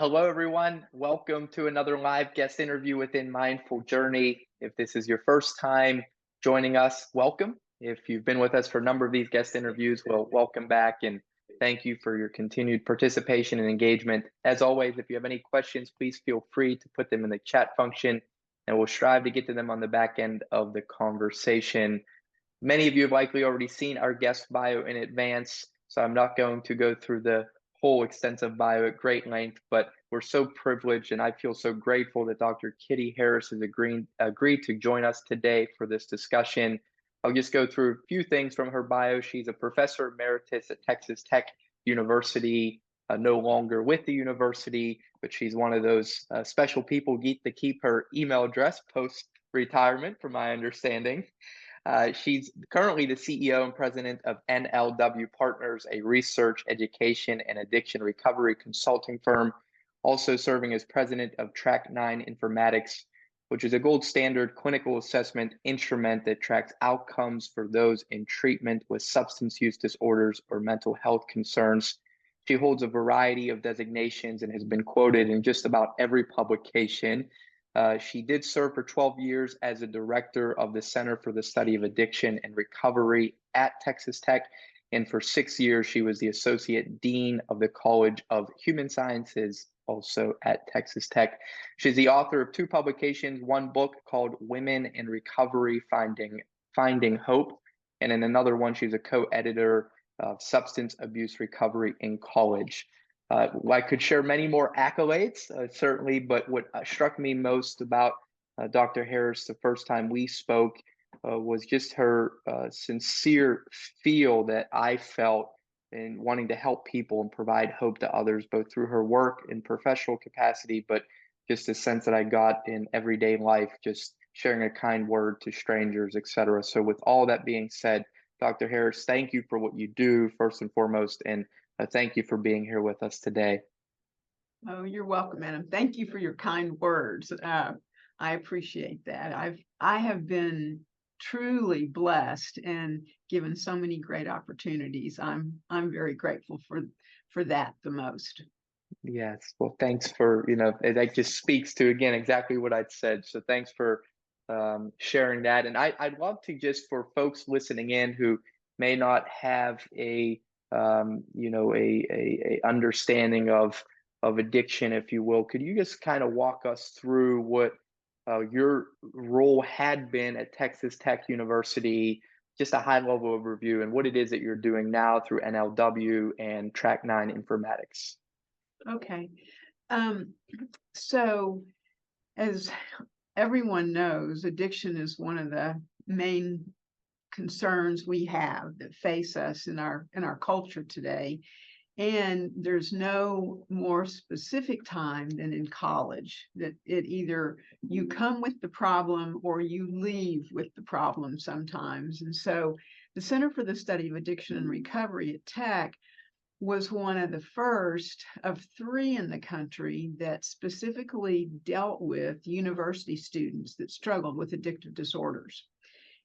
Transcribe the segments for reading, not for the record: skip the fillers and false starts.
Hello, everyone. Welcome to another live guest interview within Mindful Journey. If this is your first time joining us, welcome. If you've been with us for a number of these guest interviews, well, welcome back and thank you for your continued participation and engagement. As always, if you have any questions, please feel free to put them in the chat function and we'll strive to get to them on the back end of the conversation. Many of you have likely already seen our guest bio in advance, so I'm not going to go through the whole extensive bio at great length, but we're so privileged and I feel so grateful that Dr. Kitty Harris has agreed to join us today for this discussion. I'll just go through a few things from her bio. She's a professor emeritus at Texas Tech University, no longer with the university, but she's one of those special people get to keep her email address post-retirement, from my understanding. She's currently the CEO and president of NLW Partners, a research, education, and addiction recovery consulting firm, also serving as president of Track9 Informatics, which is a gold standard clinical assessment instrument that tracks outcomes for those in treatment with substance use disorders or mental health concerns. She holds a variety of designations and has been quoted in just about every publication. She did serve for 12 years as a director of the Center for the Study of Addiction and Recovery at Texas Tech. And for 6 years, she was the associate dean of the College of Human Sciences, also at Texas Tech. She's the author of 2 publications, one book called Women in Recovery, Finding Hope. And in another one, she's a co-editor of Substance Abuse Recovery in College. I could share many more accolades, certainly, but what struck me most about Dr. Harris the first time we spoke was just her sincere feel that I felt in wanting to help people and provide hope to others, both through her work in professional capacity, but just a sense that I got in everyday life, just sharing a kind word to strangers, etc. So with all that being said, Dr. Harris, thank you for what you do, first and foremost, and thank you for being here with us today. Oh, you're welcome, Adam. Thank you for your kind words. I appreciate that. I have been truly blessed and given so many great opportunities. I'm very grateful for that the most. Yes, well, thanks for, that just speaks to, again, exactly what I'd said. So thanks for sharing that. And I'd love to, just for folks listening in who may not have a understanding of addiction, if you will, could you just kind of walk us through what your role had been at Texas Tech University, just a high level overview, and what it is that you're doing now through NLW and Track9 Informatics? Okay. So as everyone knows, addiction is one of the main concerns we have that face us in our culture today. And there's no more specific time than in college that it either you come with the problem or you leave with the problem sometimes. And so the Center for the Study of Addiction and Recovery at Tech was one of the first of 3 in the country that specifically dealt with university students that struggled with addictive disorders.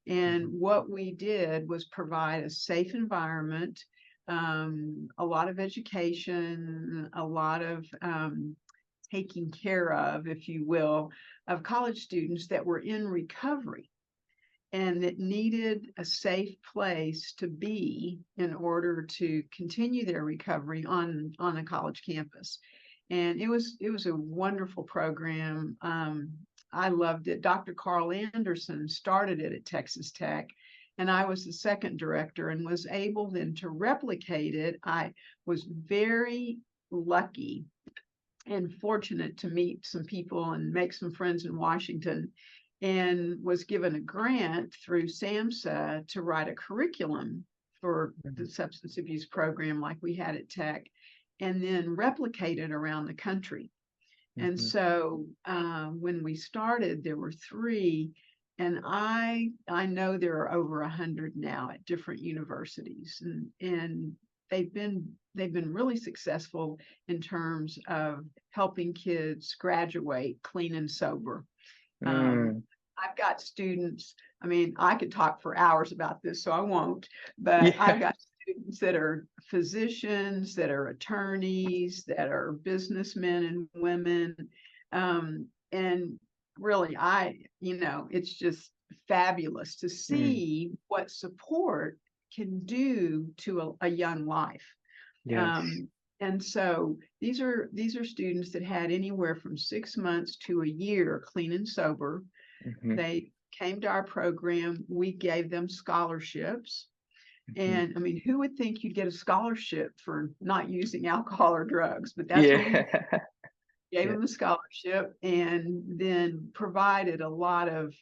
And what we did was provide a safe environment, a lot of education, a lot of taking care of, if you will, of college students that were in recovery and that needed a safe place to be in order to continue their recovery on a college campus. And it was a wonderful program. I loved it. Dr. Carl Anderson started it at Texas Tech, and I was the second director and was able then to replicate it. I was very lucky and fortunate to meet some people and make some friends in Washington, and was given a grant through SAMHSA to write a curriculum for the substance abuse program like we had at Tech, and then replicate it around the country. And so when we started, there were 3, and I know there are over 100 now at different universities, and they've been really successful in terms of helping kids graduate clean and sober. I've got students, I mean, I could talk for hours about this, so I won't, but Yeah. I've got students that are physicians, that are attorneys, that are businessmen and women. And really, it's just fabulous to Mm, see what support can do to a young life. yes. Um, and so these are students that had anywhere from 6 months to a year clean and sober. Hmm. They came to our program. We gave them scholarships. Hmm. And I mean, who would think you'd get a scholarship for not using alcohol or drugs? But that's what we Yeah. gave Yeah. them a scholarship and then provided a lot of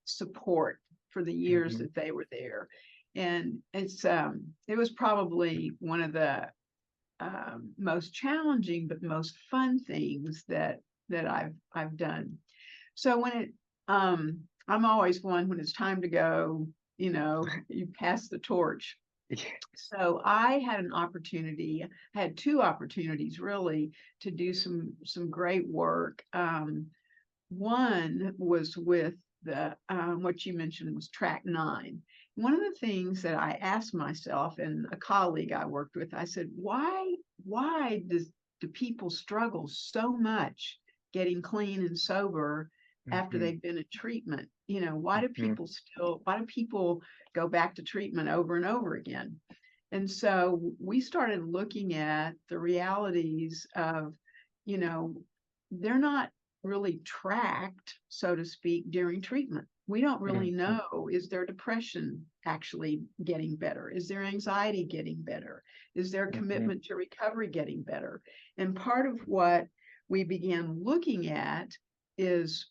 support for the years Hmm. that they were there. And it was probably one of the most challenging but most fun things that I've done. So I'm always one when it's time to go, you pass the torch. So I had an opportunity, I had two opportunities really to do some great work. One was with the what you mentioned was Track 9. One of the things that I asked myself and a colleague I worked with, I said, why do people struggle so much getting clean and sober after Hmm. they've been in treatment? Hmm. Why do people go back to treatment over and over again? And so we started looking at the realities of, you know, they're not really tracked, so to speak, during treatment. We don't really Hmm. know, is their depression actually getting better? Is their anxiety getting better? Is their Hmm. commitment to recovery getting better? And part of what we began looking at is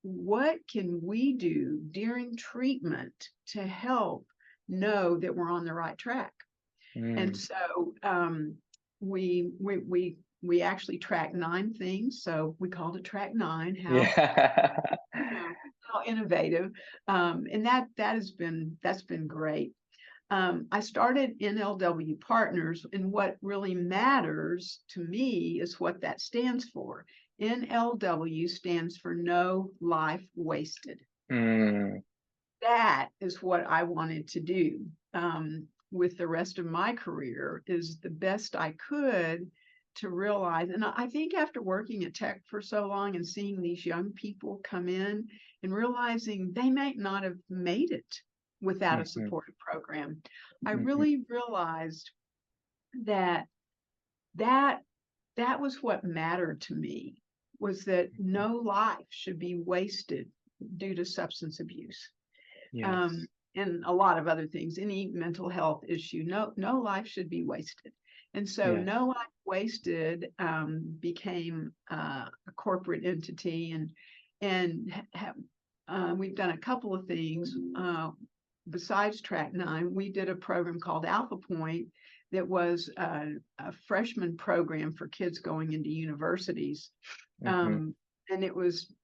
what can we do during treatment to help know that we're on the right track? And Mm. so we actually track 9 things. So we called it Track 9. Yeah. How innovative, and that's been great. I started NLW Partners, and what really matters to me is what that stands for. NLW stands for No Life Wasted. Mm. That is what I wanted to do with the rest of my career, is the best I could to realize. And I think after working at Tech for so long and seeing these young people come in and realizing they might not have made it without a Mhm. supportive program, I Mhm. really realized that that that was what mattered to me, was that Mhm. no life should be wasted due to substance abuse, um, Yes. and a lot of other things, any mental health issue. No life should be wasted. And so Yes. No Life Wasted became a corporate entity, and we've done a couple of things. Besides Track 9, we did a program called Alpha Point that was a freshman program for kids going into universities. Mhm. Um, and it was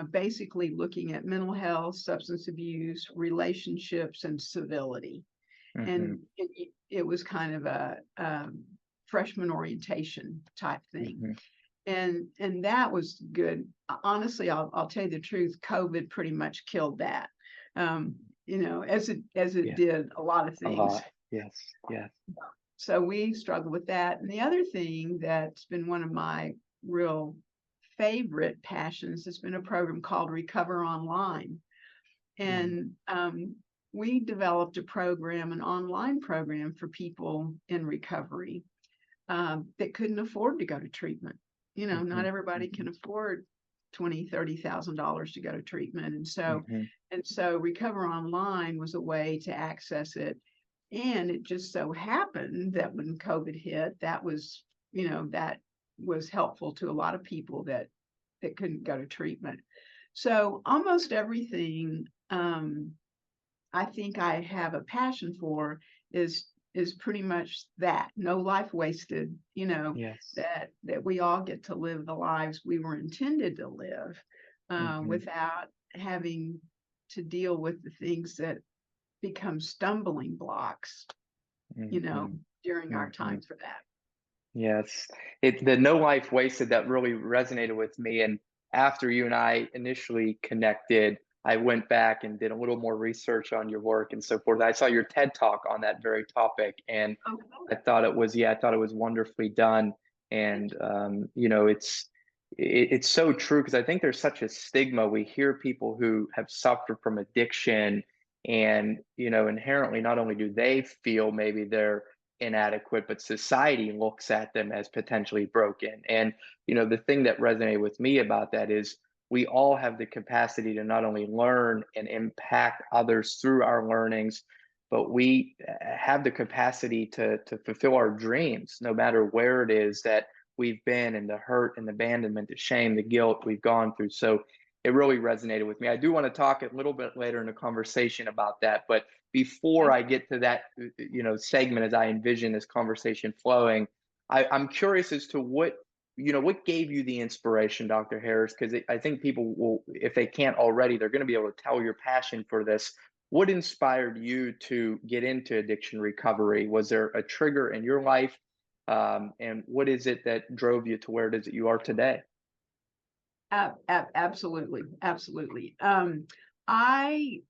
basically looking at mental health, substance abuse, relationships, and civility. Mhm. And it was kind of a freshman orientation type thing. Mhm. And that was good. Honestly, I'll tell you the truth, COVID pretty much killed that. Um, as it Yeah. did a lot of A things. lot. Yes. Yes. So we struggle with that. And the other thing that's been one of my real favorite passions has been a program called Recover Online. Mm. And we developed a program, an online program for people in recovery that couldn't afford to go to treatment. Not Mhm. everybody can Mhm. afford $20,000-$30,000 to go to treatment. And so Mhm. Recover Online was a way to access it. And it just so happened that when COVID hit, that was helpful to a lot of people that couldn't go to treatment. So almost everything I think I have a passion for is pretty much that. No life wasted, Yes. that we all get to live the lives we were intended to live Mhm. without having to deal with the things that become stumbling blocks, Mhm. during our Mhm. time for that. Yes. The no life wasted that really resonated with me. And after you and I initially connected, I went back and did a little more research on your work and so forth. I saw your TED talk on that very topic, and Okay. I thought it was, yeah, I thought it was wonderfully done. Thank And you. you know, it's so true, because I think there's such a stigma. We hear people who have suffered from addiction, and you know, inherently, not only do they feel maybe they're inadequate, but society looks at them as potentially broken. And you know, the thing that resonated with me about that is we all have the capacity to not only learn and impact others through our learnings, but we have the capacity to fulfill our dreams, no matter where it is that we've been, and the hurt and the abandonment, the shame, the guilt we've gone through. So it really resonated with me. I do want to talk a little bit later in the conversation about that, but before Okay. I get to that, you know, segment, as I envision this conversation flowing, I'm curious as to what, you know, what gave you the inspiration, Dr. Harris? Because I think people will, if they can't already, they're going to be able to tell your passion for this. What inspired you to get into addiction recovery? Was there a trigger in your life? And what is it that drove you to where it is that you are today? Absolutely, absolutely. I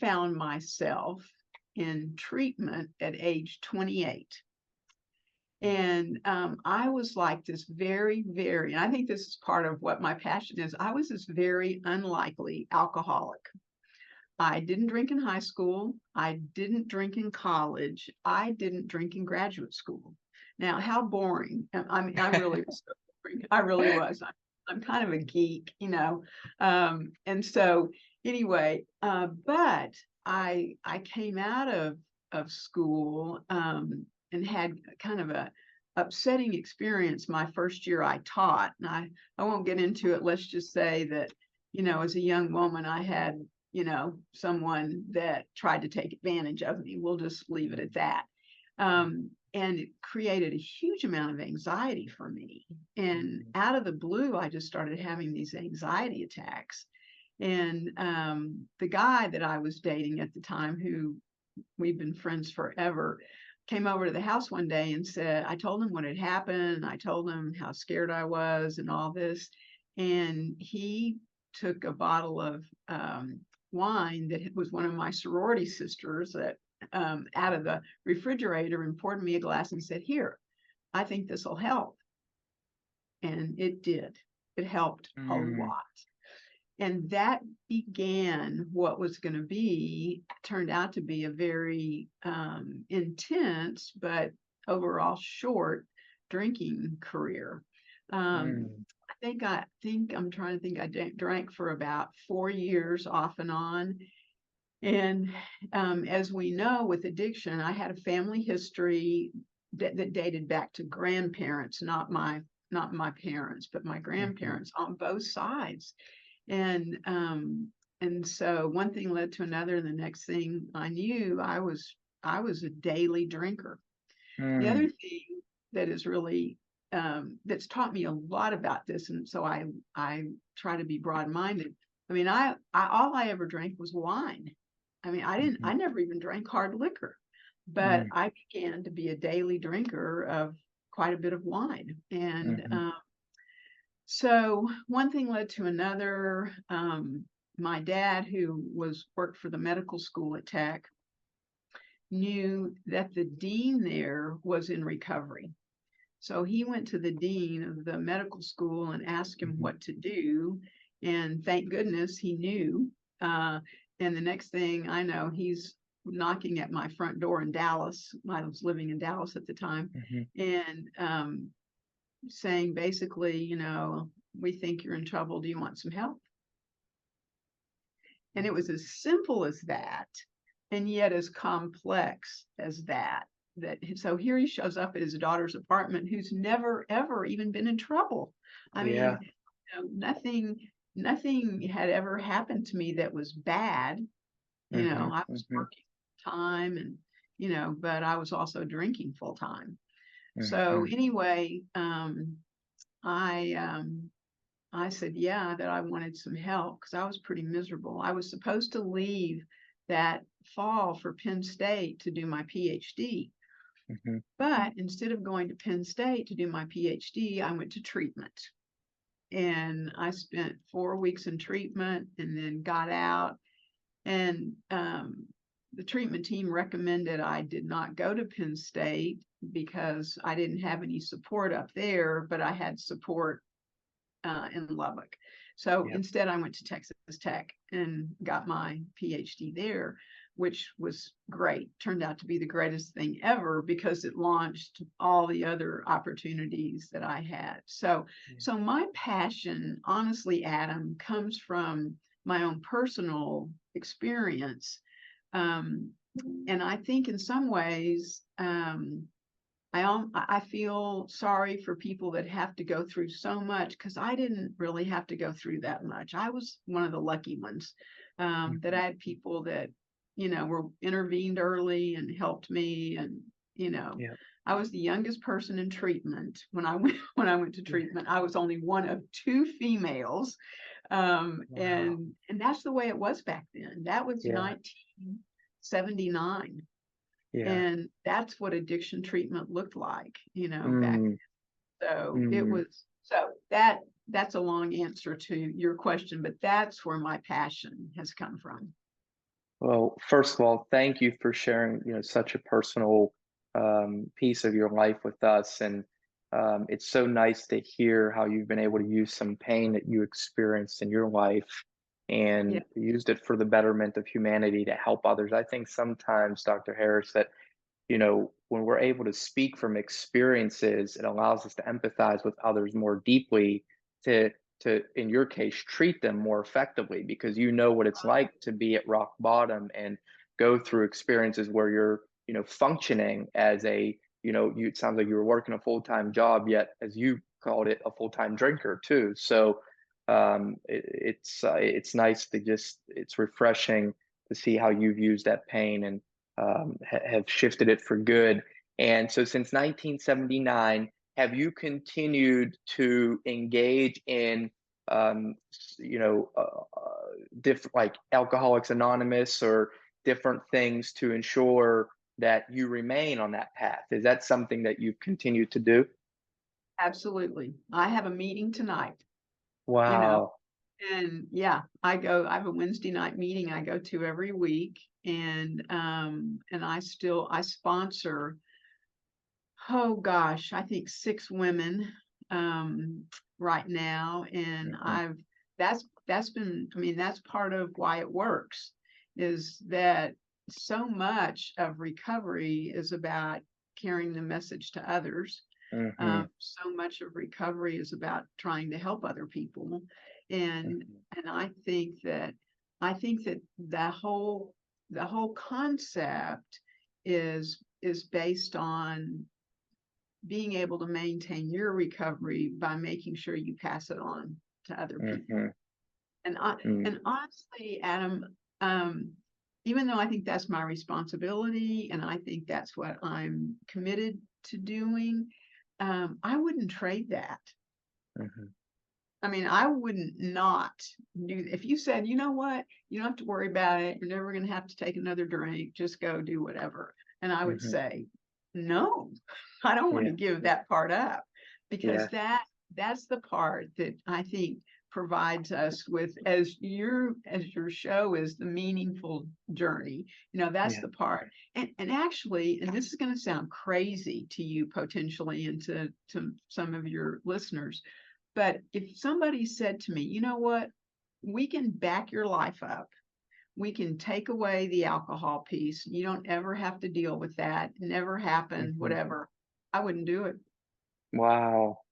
found myself in treatment at age 28. And I was like this very, very, and I think this is part of what my passion is. I was this very unlikely alcoholic. I didn't drink in high school. I didn't drink in college. I didn't drink in graduate school. Now, how boring. I mean, I really was so boring. I really was. I'm kind of a geek, you know. And so anyway, but I came out of school and had kind of a upsetting experience my first year I taught. And I won't get into it. Let's just say that, you know, as a young woman, I had, you know, someone that tried to take advantage of me. We'll just leave it at that. And it created a huge amount of anxiety for me. And out of the blue, I just started having these anxiety attacks. And the guy that I was dating at the time, who we've been friends forever, came over to the house one day and said, I told him what had happened. I told him how scared I was and all this. And he took a bottle of wine that was one of my sorority sisters that out of the refrigerator, and poured me a glass and said, here, I think this will help. And it did. It helped a Mm, lot. And that began what was going to be, turned out to be a very intense, but overall short drinking career. Um, mm, I think I'm trying to think. I drank for about 4 years off and on. And as we know, with addiction, I had a family history that dated back to grandparents, not my parents, but my mhm, grandparents on both sides. And so one thing led to another, and the next thing I knew, I was a daily drinker. The other mm, thing that is really that's taught me a lot about this, and so I try to be broad-minded. I mean, I all I ever drank was wine. I mean, mhm, I never even drank hard liquor, but mm, I began to be a daily drinker of quite a bit of wine. And mhm, so one thing led to another. My dad, who worked for the medical school at Tech, knew that the dean there was in recovery. So he went to the dean of the medical school and asked him mhm. what to do. And thank goodness he knew. Uh, and the next thing I know, he's knocking at my front door in Dallas. I was living in Dallas at the time. Mhm. And saying basically, you know, we think you're in trouble. Do you want some help? And it was as simple as that, and yet as complex as that. So here he shows up at his daughter's apartment, who's never ever even been in trouble. I Yeah. mean, you know, nothing had ever happened to me that was bad. You know, Mhm, I was mhm, working full time, and you know, but I was also drinking full time. So mhm, anyway, I I said, yeah, that I wanted some help because I was pretty miserable. I was supposed to leave that fall for Penn State to do my PhD. mhm, But instead of going to Penn State to do my PhD, I went to treatment. and I spent 4 weeks in treatment and then got out. And the treatment team recommended I did not go to Penn State because I didn't have any support up there, but I had support in Lubbock. So Yep. instead, I went to Texas Tech and got my PhD there, which was great. Turned out to be the greatest thing ever because it launched all the other opportunities that I had. So my passion, honestly, Adam, comes from my own personal experience. And I think in some ways, I feel sorry for people that have to go through so much, because I didn't really have to go through that much. I was one of the lucky ones, that I had people that, were intervened early and helped me. And, Yeah. I was the youngest person in treatment when I went when I went to treatment. I was only one of two females. Wow. And that's the way it was back then. That was Yeah. 1979. Yeah. And that's what addiction treatment looked like, back. Mm, So it mm. was, that's a long answer to your question, but that's where my passion has come from. Well, first of all, thank you for sharing, such a personal piece of your life with us. And it's so nice to hear how you've been able to use some pain that you experienced in your life Yeah, and used it for the betterment of humanity to help others. I think sometimes, Dr. Harris, that when we're able to speak from experiences, it allows us to empathize with others more deeply to in your case treat them more effectively, because you know what it's like to be at rock bottom and go through experiences where you're functioning as a it sounds like you were working a full-time job, yet as you called it, a full-time drinker too. So it's nice to it's refreshing to see how you've used that pain and have shifted it for good. And so since 1979, have you continued to engage in, different like Alcoholics Anonymous or different things to ensure that you remain on that path? Is that something that you've continued to do? absolutely. I have a meeting tonight, you know, Wow. and yeah, I have a Wednesday night meeting I go to every week. And I sponsor, oh gosh, I think 6 women right now. And Mhm. that's been, I mean, that's part of why it works, is that so much of recovery is about carrying the message to others. Mhm. So much of recovery is about trying to help other people. And Mhm. I think that the whole concept is based on being able to maintain your recovery by making sure you pass it on to other people. Mhm. And I Mm. and honestly, Adam, um, even though I think that's my responsibility and I think that's what I'm committed to doing, I wouldn't trade that. Mhm. I mean, I wouldn't not do, if you said, you know what, you don't have to worry about it. You're never going to have to take another drink. Just go do whatever. And I would Mhm. say, no, I don't want Yeah. to give that part up, because Yeah. that's the part that I think provides us with, as your show is the meaningful journey. That's Yeah. the part. And actually, and this is going to sound crazy to you potentially, and to some of your listeners, but if somebody said to me, you know what, we can back your life up, we can take away the alcohol piece, you don't ever have to deal with that, it never happened, Mhm. whatever, I wouldn't do it. Wow.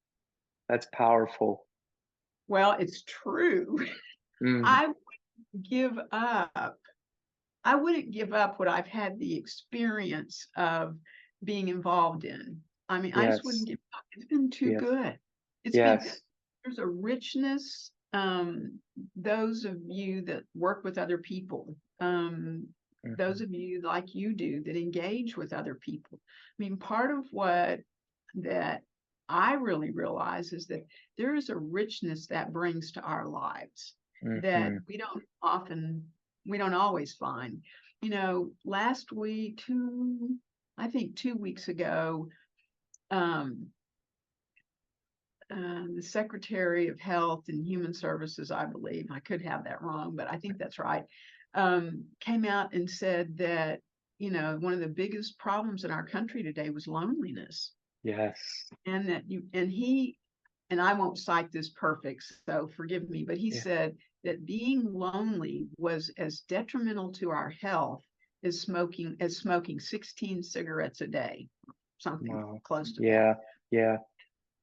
That's powerful. Well, it's true. Mm. I wouldn't give up. I wouldn't give up what I've had the experience of being involved in. I mean, I just wouldn't Yes. give up. It's been too Yes. good. It's been good. Yes. There's a richness. Those of you that work with other people, those Mhm. of you like you do that engage with other people. I mean, part of what that I really realize is that there is a richness that brings to our lives that Mhm. we don't always find. Last week, I think 2 weeks ago, um, the Secretary of Health and Human Services, I believe, I could have that wrong, but I think that's right, came out and said that, one of the biggest problems in our country today was loneliness. Yes. And that and I won't cite this perfect, so forgive me, but he Yeah. said that being lonely was as detrimental to our health as smoking 16 cigarettes a day, something Wow. close to that. Yeah. Yeah.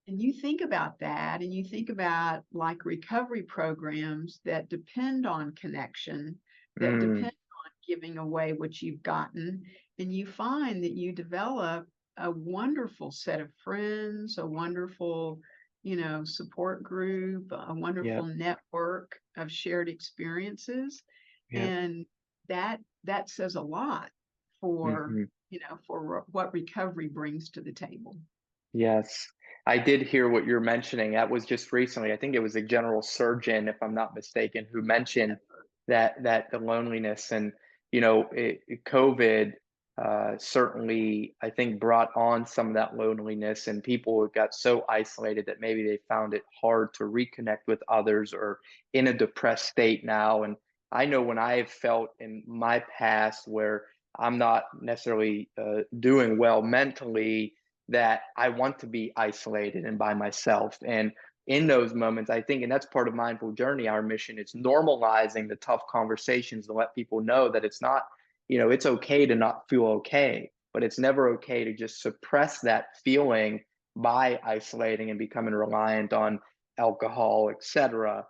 And you think about that, and you think about like recovery programs that depend on connection, that Mm, depend on giving away what you've gotten, and you find that you develop a wonderful set of friends, a wonderful, support group, a wonderful yep. network of shared experiences. Yep. And that says a lot for, Hmm. for what recovery brings to the table. Yes. I did hear what you're mentioning. That was just recently. I think it was a general surgeon, if I'm not mistaken, who mentioned that the loneliness and COVID certainly I think brought on some of that loneliness, and people got so isolated that maybe they found it hard to reconnect with others or in a depressed state now. And I know when I have felt in my past where I'm not necessarily doing well mentally, that I want to be isolated and by myself. And in those moments, I think, and that's part of Mindful Journey, our mission, it's normalizing the tough conversations to let people know that it's not, it's okay to not feel okay, but it's never okay to just suppress that feeling by isolating and becoming reliant on alcohol, etc.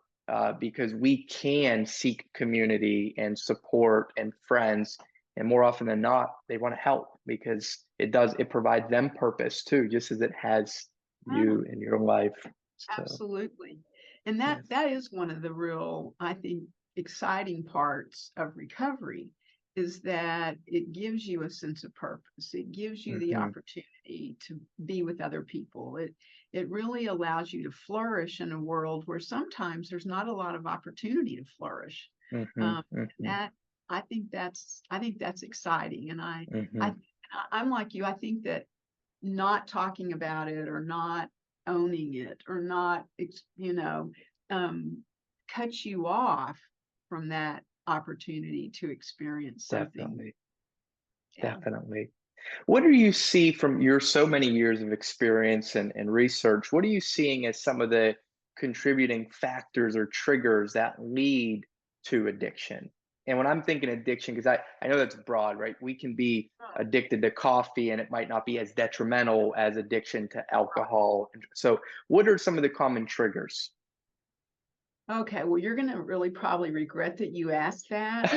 Because we can seek community and support and friends, and more often than not, they want to help because it provides them purpose too, just as it has Ah, you in your life. So absolutely. And that yes. that is one of the real, I think, exciting parts of recovery is that it gives you a sense of purpose. It gives you the Hmm. opportunity to be with other people. It really allows you to flourish in a world where sometimes there's not a lot of opportunity to flourish. Hmm. And Hmm. that I think that's exciting. And Hmm. I'm like you. I think that not talking about it or not owning it or not, um, cuts you off from that opportunity to experience something. Definitely. Yeah. Definitely. What do you see from your so many years of experience and research? What are you seeing as some of the contributing factors or triggers that lead to addiction? And when I'm thinking addiction, because I know that's broad, right? We can be addicted to coffee and it might not be as detrimental as addiction to alcohol. So, what are some of the common triggers? Okay. Well, you're going to really probably regret that you asked that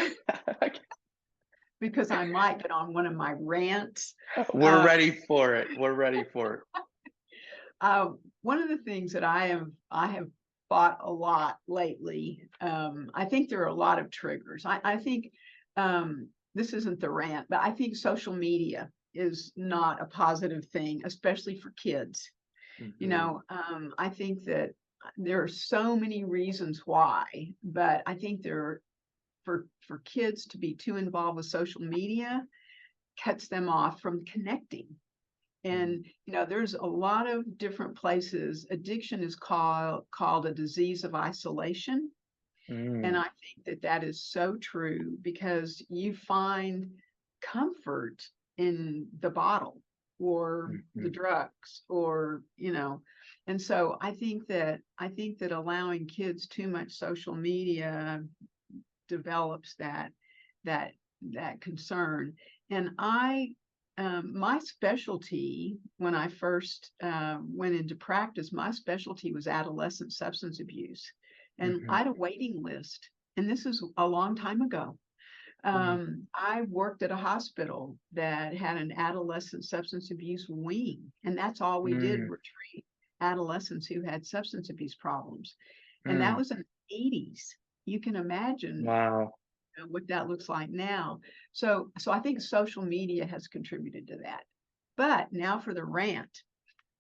because I might get on one of my rants. We're Uh, ready for it. We're ready for it. Uh, One of the things that I have thought a lot lately, I think there are a lot of triggers. I think this isn't the rant, but I think social media is not a positive thing, especially for kids. Hmm. I think that there are so many reasons why, but I think there are, for kids to be too involved with social media cuts them off from connecting. And there's a lot of different places. Addiction is called a disease of isolation, and Mm. I think that that is so true because you find comfort in the bottle or the Mhm. drugs or and so I think that allowing kids too much social media develops that that concern. And my specialty when I first went into practice, my specialty was adolescent substance abuse, and I Mhm. had a waiting list. And this is a long time ago. Mm. I worked at a hospital that had an adolescent substance abuse wing, and that's all we did Mm. were treat adolescents who had substance abuse problems. And that Mm. was in the 80s. You can imagine Wow. what that looks like now. So I think social media has contributed to that. But now for the rant.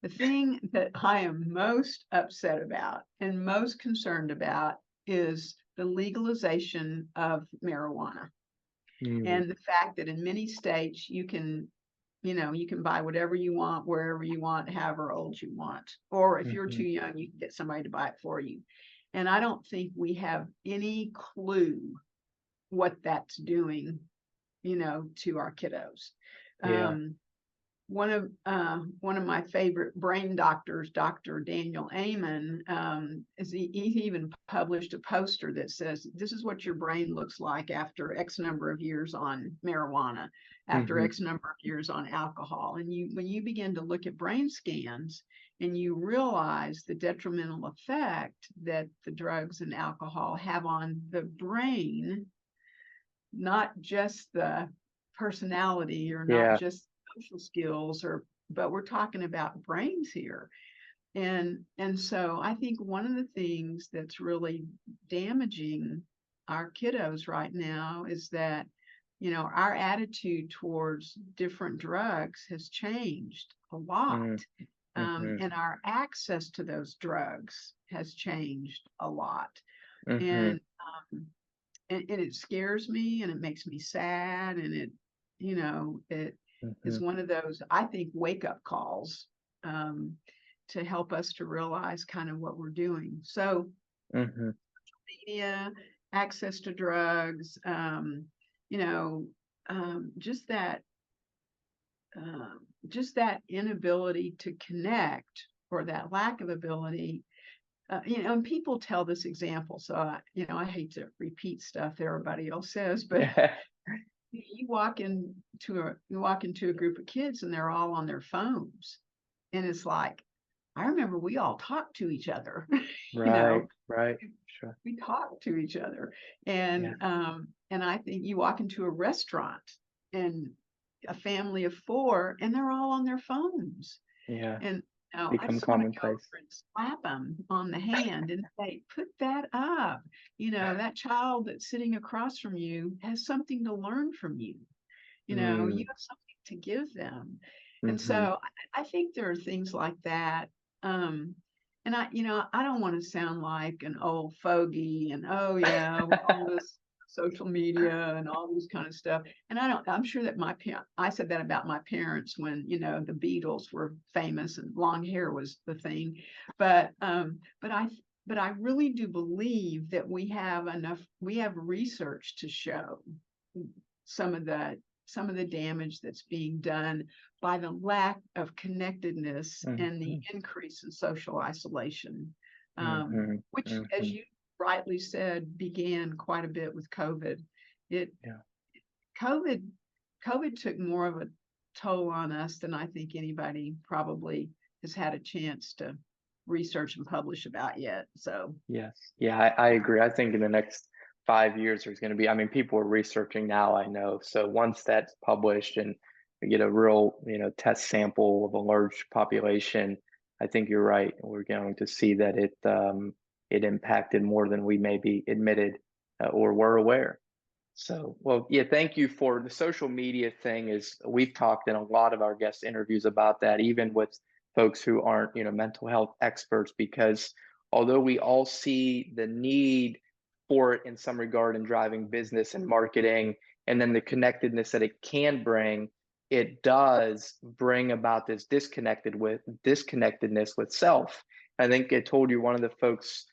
The thing that I am most upset about and most concerned about is the legalization of marijuana Mm. and the fact that in many states you can, you know, you can buy whatever you want, wherever you want, however old you want. Or if you're too young, you can get somebody to buy it for you. And I don't think we have any clue what that's doing, you know, to our kiddos. Yeah. One of my favorite brain doctors, Dr. Daniel Amen, he even published a poster that says, this is what your brain looks like after X number of years on marijuana, after X number of years on alcohol. And when you begin to look at brain scans and you realize the detrimental effect that the drugs and alcohol have on the brain, not just the personality or not Yeah. just social skills, but we're talking about brains here. And so I think one of the things that's really damaging our kiddos right now is that, you know, our attitude towards different drugs has changed a lot. And our access to those drugs has changed a lot. And it scares me and it makes me sad, and it, you know, it is one of those, I think, wake up calls to help us to realize kind of what we're doing. So media, access to drugs, you know, just that inability to connect, or that lack of ability. You know, and people tell this example, so you know, I hate to repeat stuff that everybody else says, but you walk into a group of kids and they're all on their phones, and it's like, I remember we all talked to each other. You know, Right. Sure. we talk to each other, and I think you walk into a restaurant and a family of four, and they're all on their phones. Yeah. And I Become just want to go commonplace. over and slap them on the hand and say, put that up. You know, that child that's sitting across from you has something to learn from you. You know, you have something to give them. And so I think there are things like that. And you know, I don't want to sound like an old fogey and, oh yeah, all this social media and all this kind of stuff. And I'm sure that I said that about my parents when, you know, the Beatles were famous and long hair was the thing. But I really do believe that we have research to show some of the damage that's being done by the lack of connectedness and the increase in social isolation, which, as you rightly said, began quite a bit with COVID. COVID took more of a toll on us than I think anybody probably has had a chance to research and publish about yet. So Yes. Yeah, I agree. I think in the next 5 years, there's going to be, I mean, people are researching now, I know. So once that's published and we get a real, you know, test sample of a large population, I think you're right. We're going to see that it impacted more than we maybe admitted or were aware. So, well, yeah, thank you for the social media thing. We've talked in a lot of our guest interviews about that, even with folks who aren't, you know, mental health experts, because although we all see the need for it in some regard in driving business and marketing, and then the connectedness that it can bring, it does bring about this disconnectedness with self. I think I told you one of the folks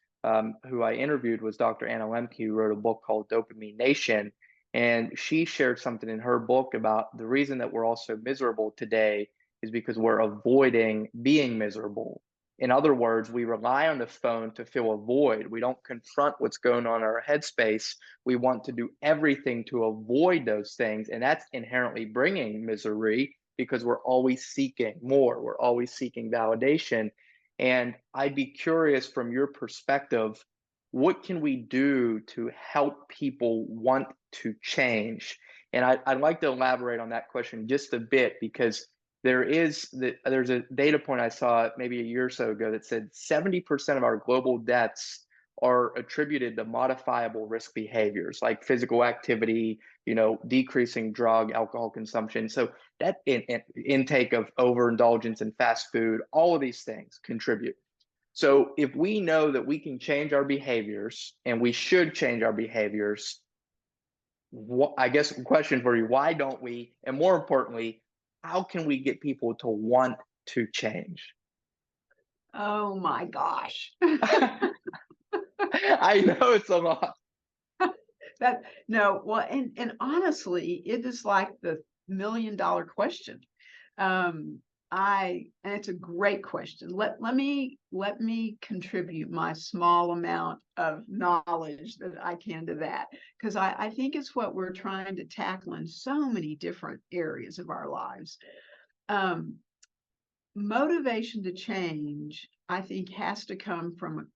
who I interviewed was Dr. Anna Lemke, who wrote a book called Dopamine Nation. And she shared something in her book about the reason that we're all so miserable today is because we're avoiding being miserable. In other words, we rely on the phone to fill a void. We don't confront what's going on in our headspace. We want to do everything to avoid those things. And that's inherently bringing misery because we're always seeking more. We're always seeking validation. And I'd be curious from your perspective, what can we do to help people want to change? And I'd like to elaborate on that question just a bit, because there's a data point I saw maybe a year or so ago that said 70% of our global deaths are attributed to modifiable risk behaviors like physical activity, you know, decreasing drug, alcohol consumption. So that intake of overindulgence in fast food, all of these things contribute. So if we know that we can change our behaviors and we should change our behaviors, I guess the question for you, why don't we? And more importantly, how can we get people to want to change? Oh my gosh. I know it's a lot. That no, well, and honestly, it is like the $1 million question. Um, and it's a great question. Let me contribute my small amount of knowledge that I can to that, because I think it's what we're trying to tackle in so many different areas of our lives. Um, Motivation to change, I think, has to come from a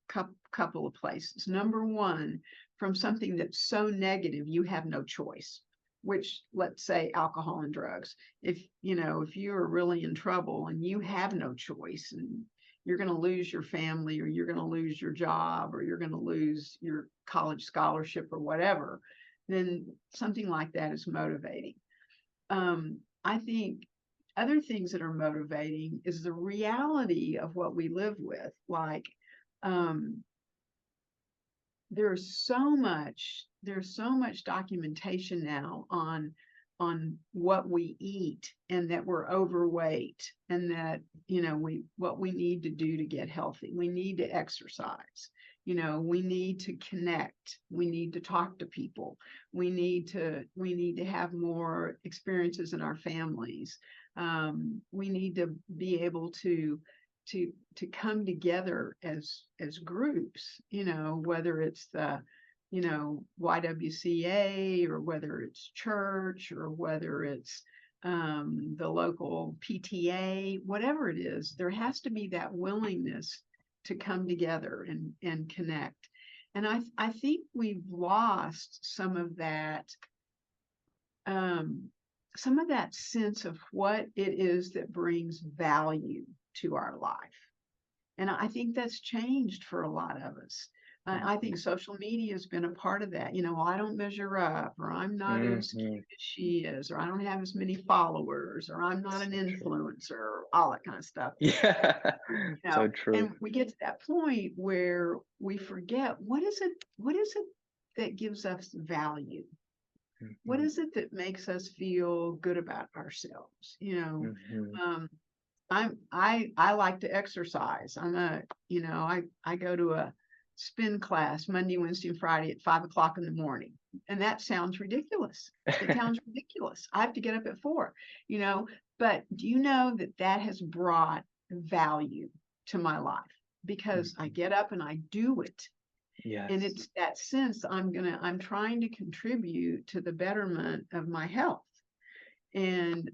couple of places. Number one, from something that's so negative, you have no choice, which, let's say, alcohol and drugs. If you're really in trouble and you have no choice, and you're going to lose your family, or you're going to lose your job, or you're going to lose your college scholarship or whatever, then something like that is motivating. I think other things that are motivating is the reality of what we live with. Like, um, there's so much documentation now on what we eat, and that we're overweight, and that what we need to do to get healthy. We need to exercise. We need to connect. We need to talk to people. We need to have more experiences in our families. We need to be able to come together as groups, whether it's the YWCA, or whether it's church, or whether it's the local PTA, whatever it is. There has to be that willingness to come together and connect. And I think we've lost some of that sense of what it is that brings value to our life. And I think that's changed for a lot of us. I think social media has been a part of that. Well, I don't measure up, or I'm not as cute as she is, or I don't have as many followers, or I'm not an influencer, or all that kind of stuff. Yeah, so true. And we get to that point where we forget, what is it that gives us value? What is it that makes us feel good about ourselves? I like to exercise. I go to a spin class Monday, Wednesday, and Friday at 5 o'clock in the morning. And that sounds ridiculous. It sounds ridiculous. I have to get up at 4, but do you know that has brought value to my life? Because I get up and I do it. Yes. And it's that sense I'm trying to contribute to the betterment of my health. And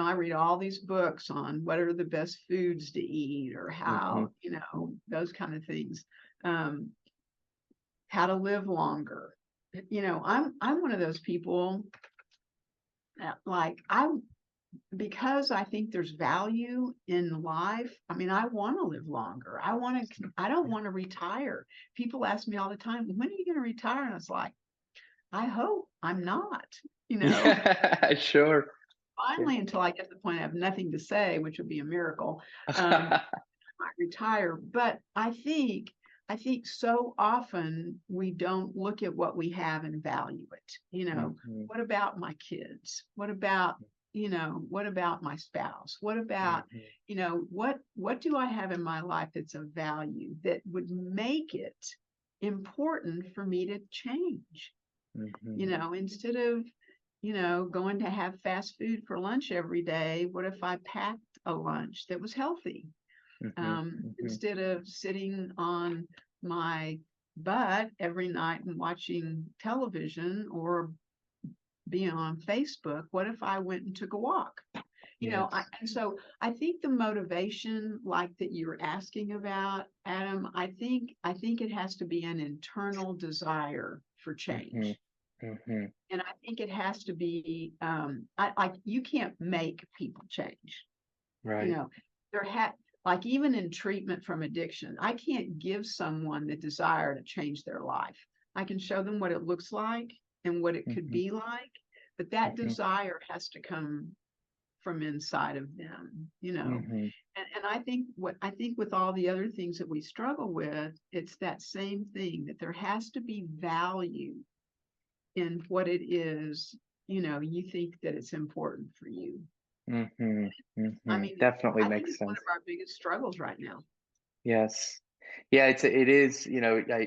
I read all these books on what are the best foods to eat, or how, those kind of things. How to live longer. I'm one of those people that, because I think there's value in life. I mean, I want to live longer. I don't want to retire. People ask me all the time, when are you going to retire? And it's like, I hope I'm not, Yeah, sure. finally, until I get to the point I have nothing to say, which would be a miracle. I retire. But I think so often we don't look at what we have and value it. What about my kids? What about my spouse? What about, what do I have in my life that's of value that would make it important for me to change? Instead of, going to have fast food for lunch every day, what if I packed a lunch that was healthy? Instead of sitting on my butt every night and watching television or being on Facebook, what if I went and took a walk? And so I think the motivation, like that you're asking about, Adam, I think it has to be an internal desire for change. And I think it has to be, you can't make people change. Right. Like, even in treatment from addiction, I can't give someone the desire to change their life. I can show them what it looks like and what it could be like, but that desire has to come from inside of them, And I think with all the other things that we struggle with, it's that same thing, that there has to be value in what it is, you think that it's important for you. Mm-hmm. I Mm-hmm. mean, Definitely I think makes it's one sense. of our biggest struggles right now. Yes. Yeah, it is, you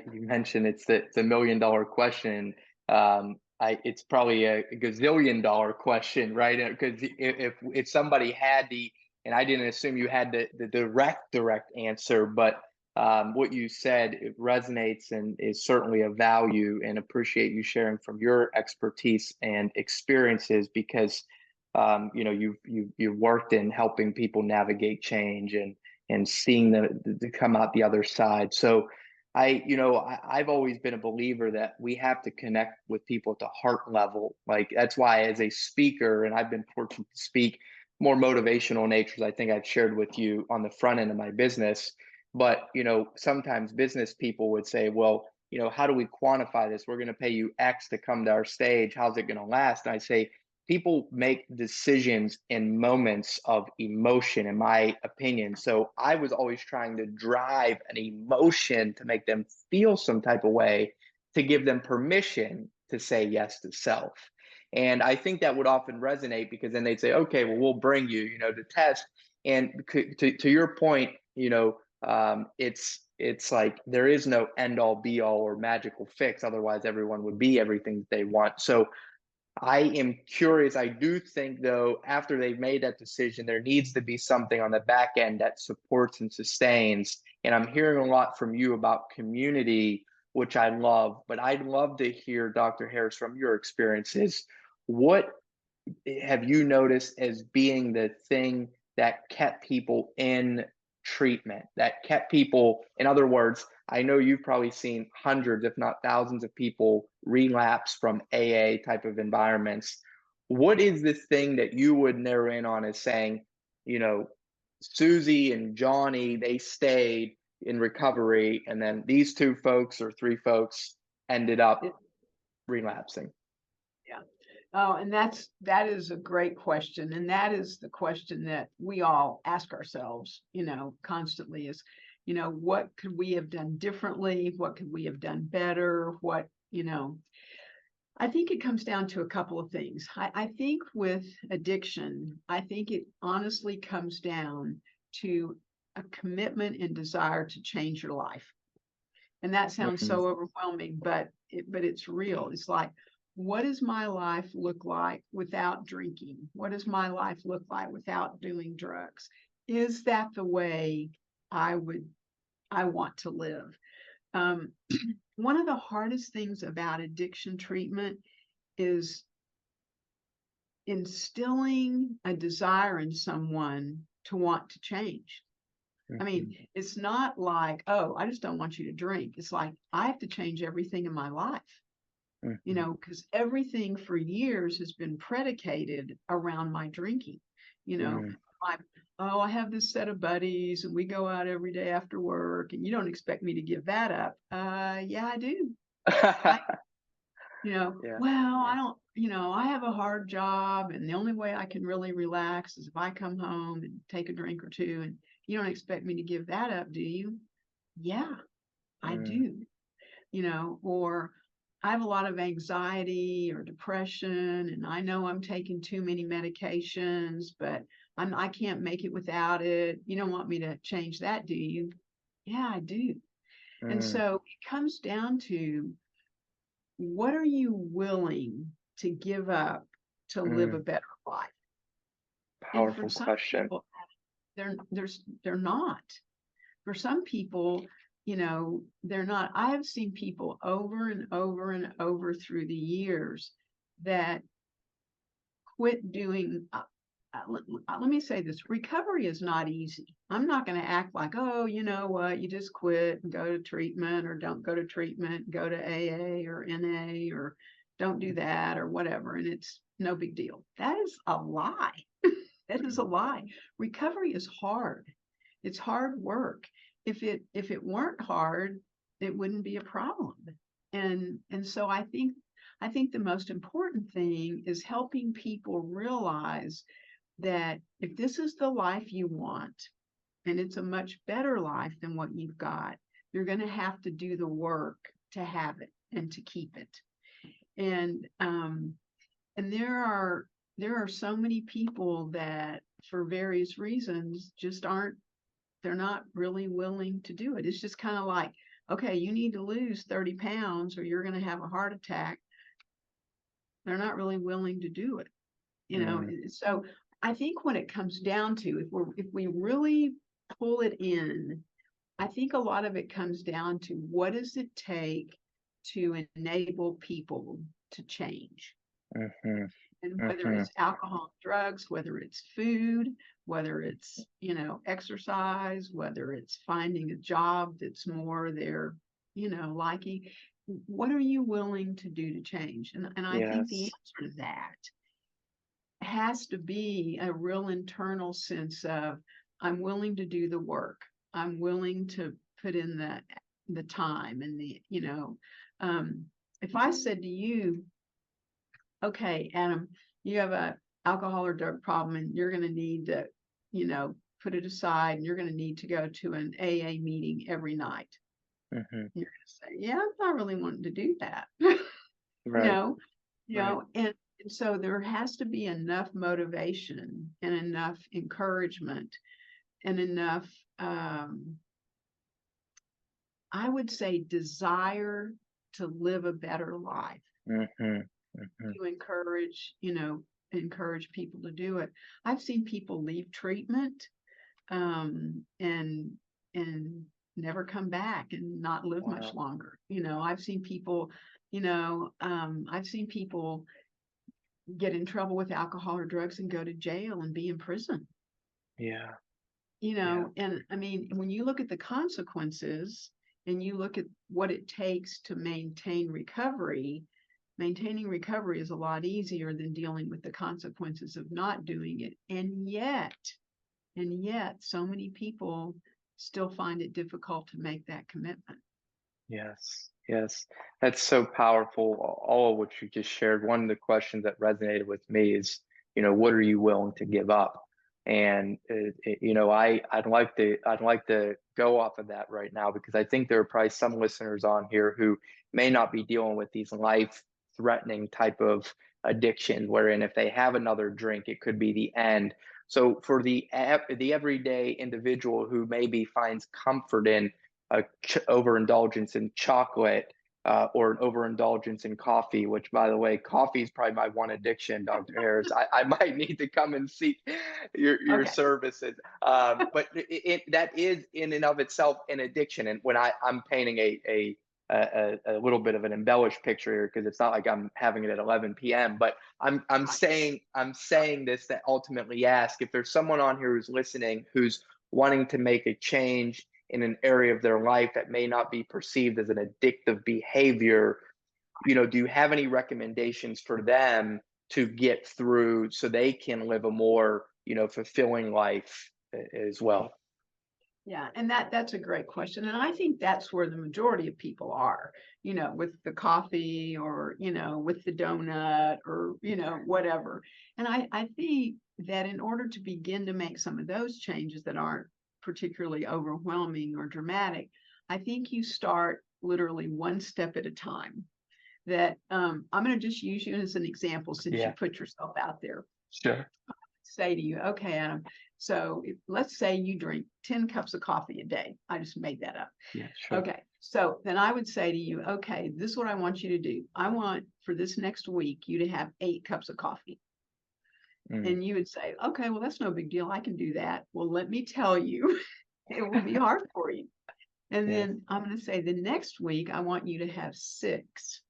mentioned it's a million dollar question. It's probably a gazillion dollar question, right? Because if somebody had and I didn't assume you had the direct answer, but what you said, it resonates and is certainly of value, and appreciate you sharing from your expertise and experiences because you've worked in helping people navigate change and seeing the come out the other side. So I've always been a believer that we have to connect with people at the heart level. Like that's why as a speaker, and I've been fortunate to speak more motivational natures, I think I've shared with you on the front end of my business. But sometimes business people would say, well, how do we quantify this? We're going to pay you X to come to our stage. How's it going to last? And I say, people make decisions in moments of emotion, in my opinion. So I was always trying to drive an emotion to make them feel some type of way, to give them permission to say yes to self. And I think that would often resonate because then they'd say, okay, well, we'll bring you, to test. And to your point, it's like there is no end all be all or magical fix. Otherwise, everyone would be everything they want. So I am curious. I do think, though, after they've made that decision, there needs to be something on the back end that supports and sustains. And I'm hearing a lot from you about community, which I love. But I'd love to hear, Dr. Harris, from your experiences. What have you noticed as being the thing that kept people in treatment, that kept people, in other words, I know you've probably seen hundreds, if not thousands of people relapse from AA type of environments. What is the thing that you would narrow in on as saying, you know, Susie and Johnny, they stayed in recovery, and then these two folks or three folks ended up relapsing? Yeah. Oh, and that is a great question. And that is the question that we all ask ourselves, constantly is, what could we have done differently? What could we have done better? I think it comes down to a couple of things. I think with addiction, I think it honestly comes down to a commitment and desire to change your life. And that sounds Mhm. so overwhelming, but it's real. It's like, what does my life look like without drinking? What does my life look like without doing drugs? Is that the way I want to live? Um, one of the hardest things about addiction treatment is instilling a desire in someone to want to change. I mean, Mhm. it's not like, oh, I just don't want you to drink. It's like, I have to change everything in my life, Mhm. because everything for years has been predicated around my drinking. You know, Mhm. I, oh, I have this set of buddies and we go out every day after work and you don't expect me to give that up. Yeah, I do. I, Yeah. well, I don't, I have a hard job and the only way I can really relax is if I come home and take a drink or two, and you don't expect me to give that up, do you? Yeah, I Mm. do. Or I have a lot of anxiety or depression, and I know I'm taking too many medications, but I can't make it without it. You don't want me to change that, do you? Yeah, I do. And Mm. so it comes down to, what are you willing to give up to live a Mm. better life? And for Powerful some question. people, they're not. For some people, they're not. I have seen people over and over and over through the years that quit doing. Let me say this: recovery is not easy. I'm not going to act like, oh, you know what, you just quit and go to treatment, or don't go to treatment, go to AA or NA, or don't do that or whatever, and it's no big deal. That is a lie. That is a lie. Recovery is hard. It's hard work. If it weren't hard, it wouldn't be a problem. And so I think the most important thing is helping people realize that if this is the life you want, and it's a much better life than what you've got, you're going to have to do the work to have it and to keep it. And there are there are so many people that for various reasons just they're not really willing to do it. It's just kind of like, okay, you need to lose 30 pounds or you're going to have a heart attack. They're not really willing to do it, Mm, So I think when it comes down to, if we really pull it in, I think a lot of it comes down to what does it take to enable people to change? mhm, And whether mhm. it's alcohol, drugs, whether it's food, whether it's, exercise, whether it's finding a job that's more their, liking, what are you willing to do to change? And I think the Yes. answer to that has to be a real internal sense of, I'm willing to do the work. I'm willing to put in the time and um, if I said to you, okay, Adam, you have a alcohol or drug problem and you're going to need to, put it aside and you're going to need to go to an AA meeting every night. Mhm. You're going to say, yeah, I'm not really wanting to do that. Right, No, right. and so there has to be enough motivation and enough encouragement and enough, I would say, desire to live a better life Mhm, mhm. to encourage people to do it. I've seen people leave treatment, and never come back and not live much Wow. longer. I've seen people get in trouble with alcohol or drugs and go to jail and be in prison. Yeah, yeah, And I mean, when you look at the consequences and you look at what it takes to maintain recovery, maintaining recovery is a lot easier than dealing with the consequences of not doing it. And yet, so many people still find it difficult to make that commitment. yes, yes. That's so powerful. All of what you just shared. One of the questions that resonated with me is, what are you willing to give up? And I'd like to go off of that right now because I think there are probably some listeners on here who may not be dealing with these life-threatening type of addiction, wherein if they have another drink, it could be the end. So for the everyday individual who maybe finds comfort in a overindulgence in chocolate or an overindulgence in coffee, which, by the way, coffee is probably my one addiction, Dr. Harris. I might need to come and seek your Okay. services. But that is in and of itself an addiction. And when I'm painting a little bit of an embellished picture here because it's not like I'm having it at 11 p.m. But I'm saying this to ultimately ask if there's someone on here who's listening who's wanting to make a change in an area of their life that may not be perceived as an addictive behavior, do you have any recommendations for them to get through so they can live a more, fulfilling life as well? Yeah, and that's a great question. And I think that's where the majority of people are, with the coffee or, with the donut or, whatever. And I think that in order to begin to make some of those changes that aren't particularly overwhelming or dramatic, I think you start literally one step at a time. That I'm going to just use you as an example since you Yeah, put yourself out there. sure. Say to you, okay, Adam, so let's say you drink 10 cups of coffee a day. I just made that up. Yeah, sure. Okay, so then I would say to you, okay, this is what I want you to do. I want for this next week you to have 8 cups of coffee. Mm. And you would say, okay, well, that's no big deal. I can do that. Well, let me tell you, it will be hard for you. And Yes. then I'm going to say the next week, I want you to have 6.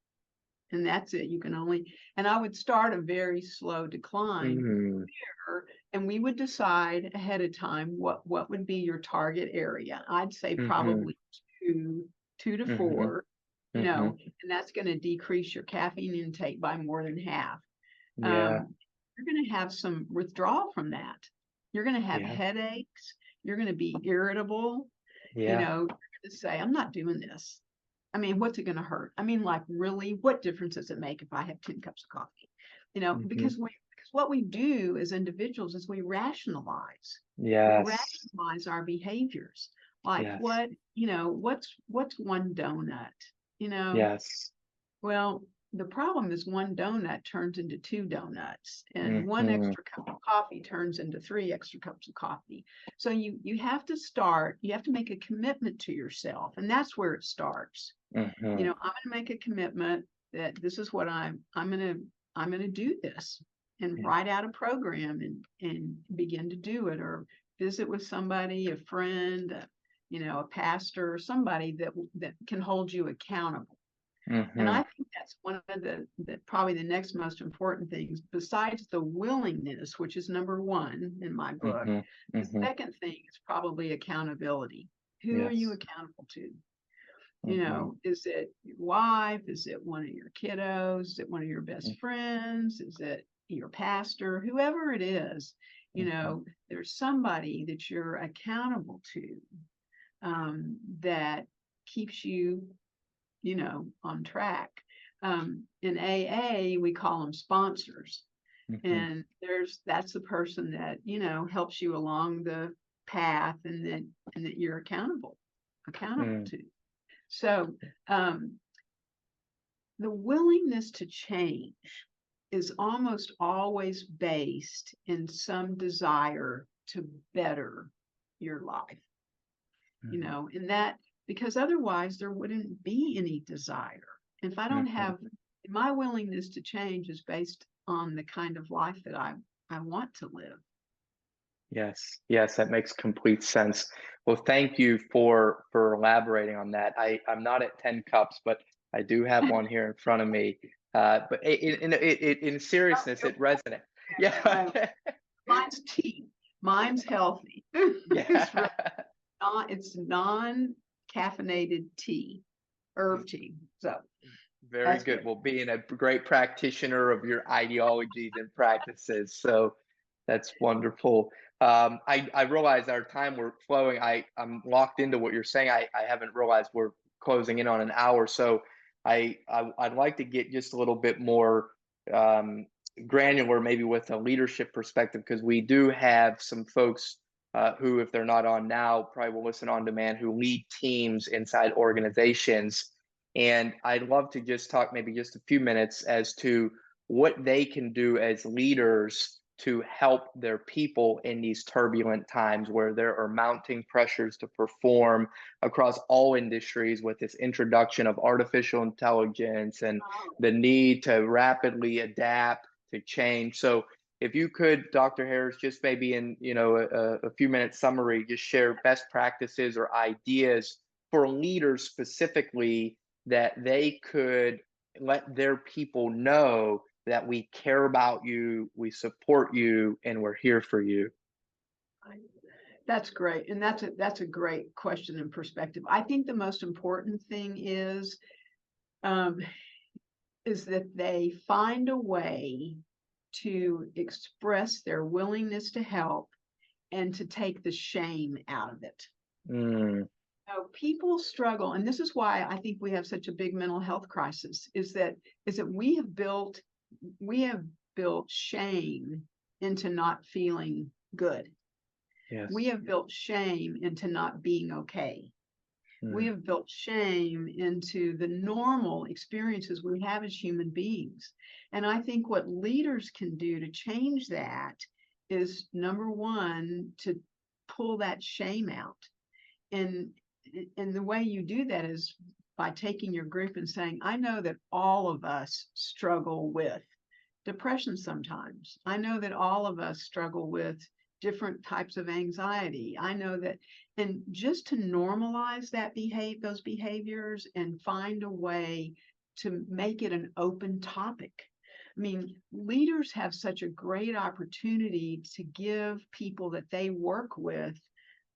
And that's it. You can only, and I would start a very slow decline Mm. there, and we would decide ahead of time what would be your target area. I'd say Mm-hmm. probably two to Mm-hmm. four, Mm-hmm. and that's going to decrease your caffeine intake by more than half. Yeah. Um, you're going to have some withdrawal from that. You're going to have Yeah. headaches. You're going to be irritable. Yeah. You're going to say, I'm not doing this. I mean, what's it going to hurt? I mean, like, really, what difference does it make if I have 10 cups of coffee? Mm-hmm. Because what we do as individuals is we rationalize. We Yes. rationalize our behaviors. Like Yes. what's one donut? You know, Yes. well, the problem is one donut turns into 2 donuts, and one Mm-hmm. extra cup of coffee turns into 3 extra cups of coffee. So you have to start, you have to make a commitment to yourself, and that's where it starts. Mm-hmm. You know, I'm going to make a commitment that this is what I'm going to do this, and Yeah. write out a program and begin to do it, or visit with somebody, a friend, you know, a pastor, or somebody that can hold you accountable. And Mm-hmm. I think that's one of the probably the next most important things, besides the willingness, which is number one in my book. Mm-hmm. The Mm-hmm. second thing is probably accountability. Who are Yes. you accountable to? You Mm-hmm. know, is it your wife? Is it one of your kiddos? Is it one of your Mm-hmm. best friends? Is it your pastor? Whoever it is, you know, there's somebody that you're accountable to, that keeps you, you know, on track. In AA, we call them sponsors. Mm-hmm. And that's the person that, you know, helps you along the path, and that you're accountable Mm. to. So the willingness to change is almost always based in some desire to better your life, you know, and that, because otherwise there wouldn't be any desire. If I don't Mm-hmm. have, my willingness to change is based on the kind of life that I want to live. Yes, yes, that makes complete sense. Well, thank you for elaborating on that. I'm not at 10 cups, but I do have one here in front of me. But in seriousness, it resonates. Yeah. Mine's tea. Mine's healthy. Yeah. It's non-caffeinated tea, herb tea. So Very that's good. good. Well, being a great practitioner of your ideologies and practices, so that's wonderful. I realize our time we're flowing. I'm locked into what you're saying. I haven't realized we're closing in on an hour, so I'd like to get just a little bit more um, granular, maybe with a leadership perspective, because we do have some folks who, if they're not on now, probably will listen on demand, who lead teams inside organizations. And I'd love to just talk maybe just a few minutes as to what they can do as leaders to help their people in these turbulent times where there are mounting pressures to perform across all industries with this introduction of artificial intelligence and the need to rapidly adapt to change. So if you could, Dr. Harris, just maybe in a few minute summary, just share best practices or ideas for leaders specifically that they could let their people know that we care about you, we support you, and we're here for you. That's great. And that's a great question and perspective. I think the most important thing um, is that they find a way to express their willingness to help and to take the shame out of it. Mm. So people struggle, and this is why I think we have such a big mental health crisis, is that we have built shame into not feeling good. Yes. We have built shame into not being okay. We Mm. have built shame into the normal experiences we have as human beings. And I think what leaders can do to change that is, number one, to pull that shame out. And the way you do that is by taking your group and saying, I know that all of us struggle with depression sometimes. I know that all of us struggle with different types of anxiety. I know that, and just to normalize those behaviors and find a way to make it an open topic. I mean, leaders have such a great opportunity to give people that they work with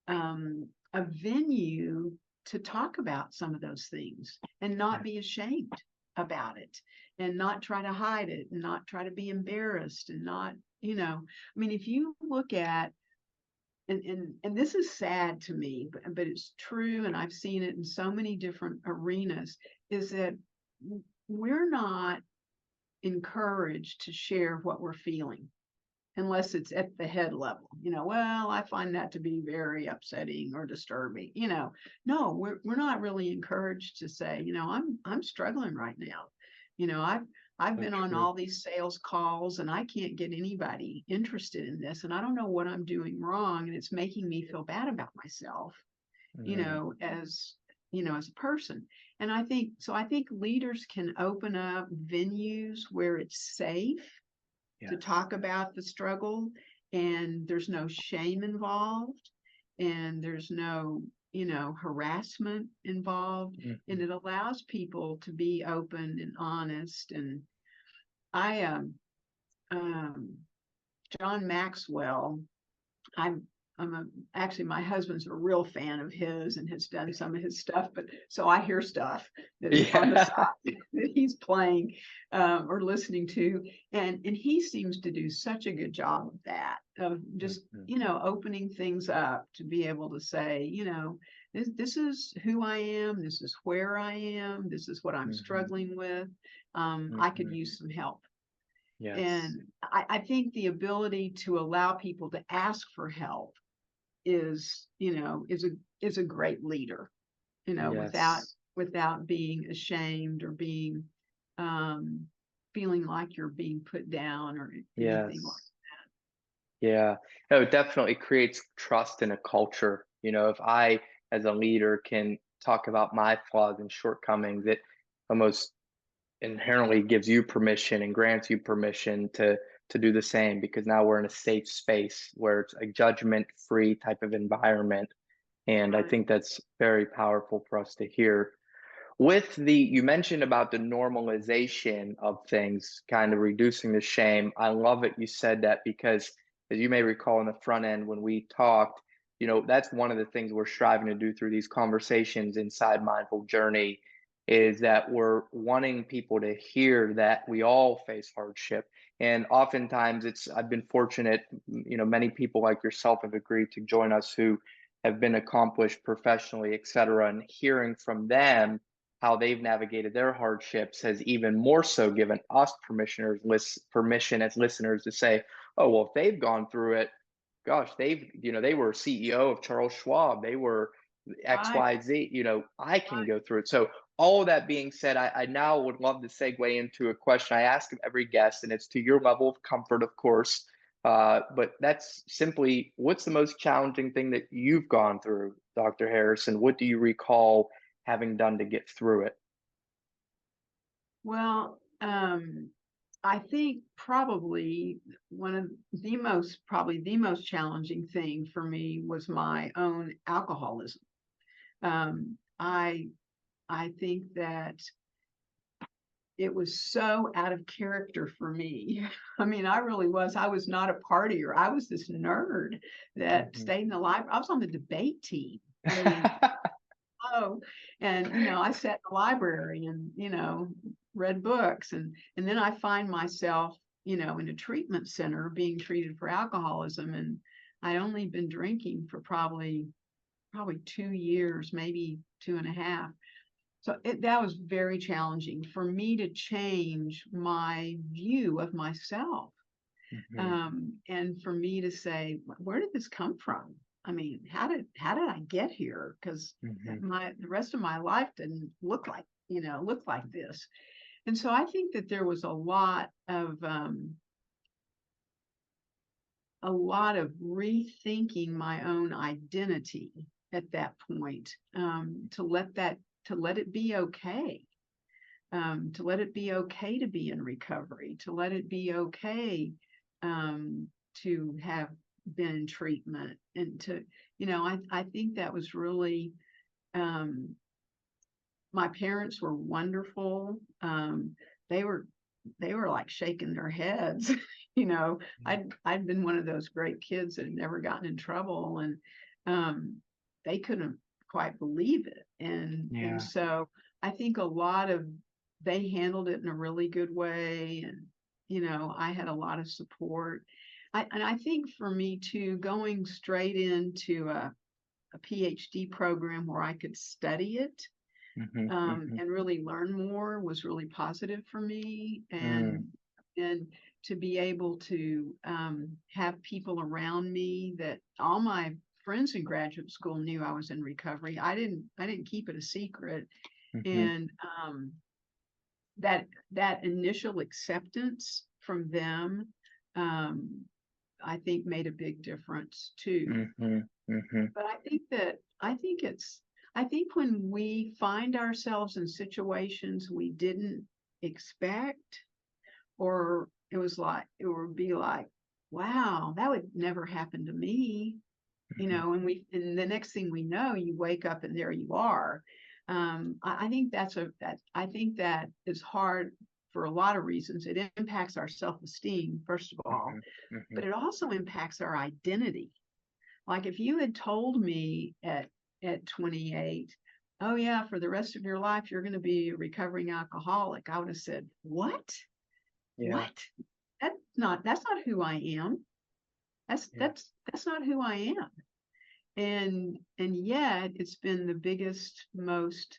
a venue to talk about some of those things and not be ashamed about it, and not try to hide it, and not try to be embarrassed, and not, I mean, if you look at, and this is sad to me, but it's true, and I've seen it in so many different arenas, is that we're not encouraged to share what we're feeling unless it's at the head level. Well, I find that to be very upsetting or disturbing. No, we're not really encouraged to say, I'm struggling right now. You know, I've So been on true. all these sales calls and I can't get anybody interested in this, and I don't know what I'm doing wrong, and it's making me feel bad about myself, Mm, as a person. And I think leaders can open up venues where it's safe to yes. talk about the struggle, and there's no shame involved, and there's no harassment involved, and Mhm. it allows people to be open and honest. And I um John Maxwell, I'm actually, my husband's a real fan of his and has done some of his stuff, but so I hear stuff that is on the Yeah. side that he's playing, or listening to, and he seems to do such a good job of that, of just Mhm. opening things up to be able to say, this is who I am, this is where I am, this is what I'm Mhm. struggling with. I could Mhm. use some help. Yes. And I think the ability to allow people to ask for help is a great leader, without Yes. being ashamed or being um feeling like you're being put down or anything like. Yes. Yeah. No, it definitely creates trust in a culture. If I, as a leader, can talk about my flaws and shortcomings, it almost inherently gives you permission and grants you permission to do the same, because now we're in a safe space where it's a judgment-free type of environment. And I Right. think that's very powerful for us to hear. You mentioned about the normalization of things, kind of reducing the shame. I love it you said that, because as you may recall in the front end when we talked, that's one of the things we're striving to do through these conversations inside Mindful Journey, is that we're wanting people to hear that we all face hardship. And oftentimes I've been fortunate, many people like yourself have agreed to join us who have been accomplished professionally, et cetera, and hearing from them how they've navigated their hardships has even more so given us permission as listeners to say, oh, well, if they've gone through it, gosh, they were CEO of Charles Schwab, they were Right. XYZ, I can go through it. So all of that being said, I now would love to segue into a question I ask of every guest, and it's to your level of comfort, of course. But that's simply, what's the most challenging thing that you've gone through, Dr. Harrison? What do you recall having done to get through it? Well, I think probably the most challenging thing for me was my own alcoholism. I think that it was so out of character for me. I mean, I really was. I was not a partier. I was this nerd that Mhm. stayed in the library. I was on the debate team. I mean, oh, and I sat in the library and read books, and then I find myself in a treatment center being treated for alcoholism, and I'd only been drinking for probably 2 years, maybe two and a half. So that was very challenging for me to change my view of myself, Mhm. and for me to say, where did this come from? I mean, how did I get here? Because Mhm. the rest of my life didn't look like this. And so I think that there was a lot of rethinking my own identity at that point, to let it be okay, to let it be okay to be in recovery, to let it be okay, to have been in treatment, and I think that was really, um, my parents were wonderful. They were they were like shaking their heads. you know, I'd been one of those great kids that had never gotten in trouble, and um, they couldn't quite believe it. And Yeah. so I think they handled it in a really good way, and I had a lot of support. And I think for me too, going straight into a PhD program where I could study it, Mhm. Mhm. and really learn more was really positive for me. Mm. And to be able to have people around me, that all my friends in graduate school knew I was in recovery. I didn't keep it a secret. Mhm. And that initial acceptance from them, I think made a big difference too. Mm-hmm. Mm-hmm. But I think when we find ourselves in situations we didn't expect, or it would be like, wow, that would never happen to me, and the next thing we know, you wake up and there you are. I think I think that is hard for a lot of reasons. It impacts our self-esteem, first of all, Mm-hmm. Mm-hmm. but it also impacts our identity. Like if you had told me at 28, oh yeah, for the rest of your life you're going to be a recovering alcoholic, I would have said, what? Yeah. What? That's not who I am. Yeah. That's not who I am. And yet it's been the biggest, most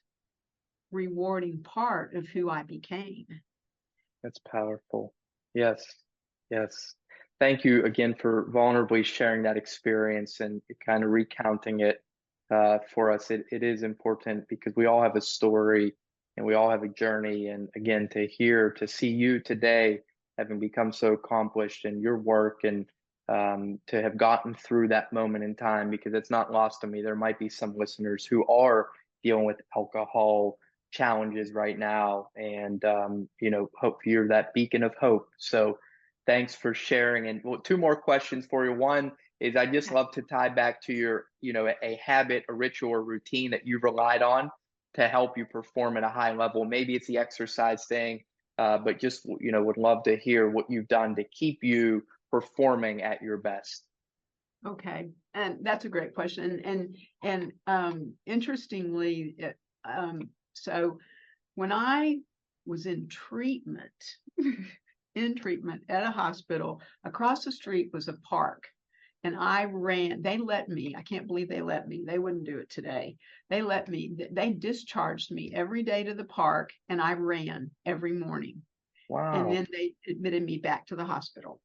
rewarding part of who I became. That's powerful. Yes. Yes. Thank you again for vulnerably sharing that experience and kind of recounting it for us. It is important because we all have a story and we all have a journey. And again, to see you today having become so accomplished in your work and to have gotten through that moment in time, because it's not lost on me. There might be some listeners who are dealing with alcohol challenges right now, and hope you're that beacon of hope. So thanks for sharing. And well, two more questions for you. One is, I just Okay. love to tie back to your, a habit, a ritual, or routine that you've relied on to help you perform at a high level. Maybe it's the exercise thing, but just, would love to hear what you've done to keep you performing at your best. Okay. And that's a great question. And interestingly, so when I was in treatment at a hospital, across the street was a park. And they let me, I can't believe they let me, they wouldn't do it today. They discharged me every day to the park, and I ran every morning. And Wow. then they admitted me back to the hospital.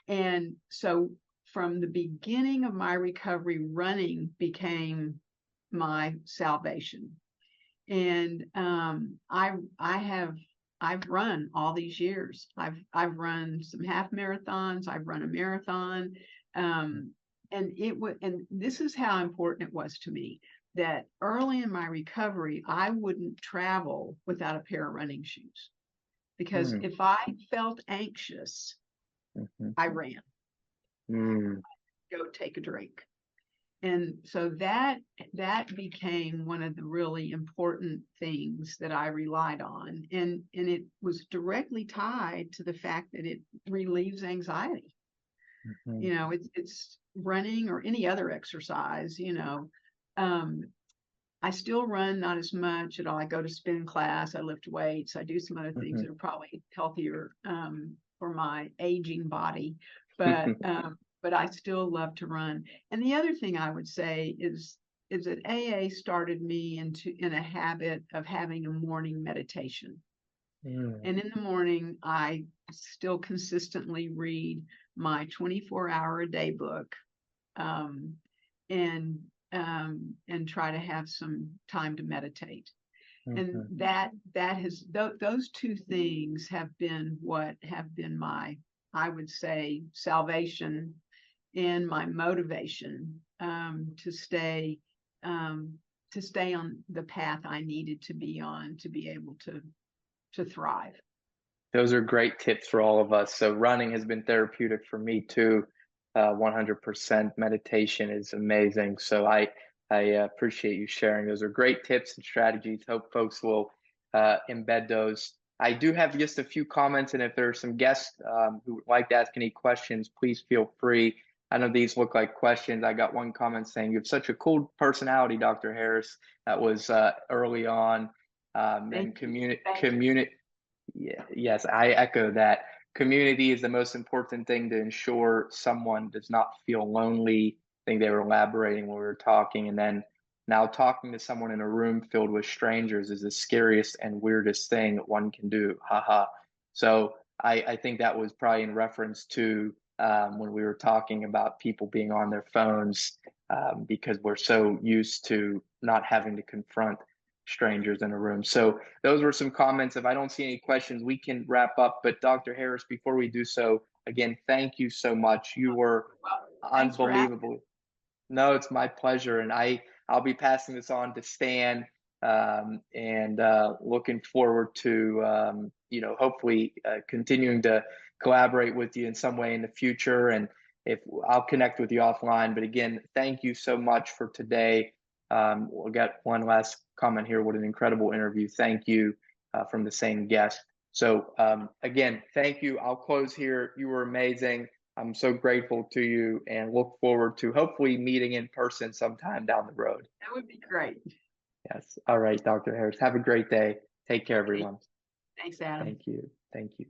And so from the beginning of my recovery, running became my salvation. And I've run all these years. I've run some half marathons. I've run a marathon, and this is how important it was to me that early in my recovery I wouldn't travel without a pair of running shoes, because Mm, if I felt anxious, mhm, I ran. mm. Go take a drink. And so that became one of the really important things that I relied on, and it was directly tied to the fact that it relieves anxiety. Mhm, It's running or any other exercise. um, I still run, not as much at all. I go to spin class, I lift weights, I do some other things mhm, that are probably healthier for my aging body, but I still love to run. And the other thing I would say is that AA started me in a habit of having a morning meditation. mm, And in the morning, I still consistently read my 24-hour a day book, um, and and try to have some time to meditate. And mhm, those two things have been what have been my, I would say, salvation and my motivation, um, to stay on the path I needed to be on to be able to thrive. Those are great tips for all of us. So running has been therapeutic for me too. 100% meditation is amazing. So I appreciate you sharing. Those are great tips and strategies. Hope folks will embed those. I do have just a few comments, and if there are some guests who would like to ask any questions, please feel free. I know these look like questions. I got one comment saying, "You have such a cool personality, Dr. Harris." That was early on, Thank and you. community Thank you. community. Yeah, yes, I echo that. Community is the most important thing to ensure someone does not feel lonely. I think they were elaborating when we were talking. And then now talking to someone in a room filled with strangers is the scariest and weirdest thing one can do. Haha. So I think that was probably in reference to when we were talking about people being on their phones because we're so used to not having to confront strangers in a room. So those were some comments. If I don't see any questions, we can wrap up. But Dr. Harris, before we do so, again, thank you so much. You were Thanks for having unbelievable. No, it's my pleasure, and I'll be passing this on to Stan, and looking forward to hopefully continuing to collaborate with you in some way in the future. And if I'll connect with you offline, but again, thank you so much for today. We'll get one last comment here. What an incredible interview! Thank you from the same guest. So again, thank you. I'll close here. You were amazing. I'm so grateful to you and look forward to hopefully meeting in person sometime down the road. That would be great. Yes. All right, Dr. Harris. Have a great day. Take care, everyone. Thanks, Adam. Thank you. Thank you.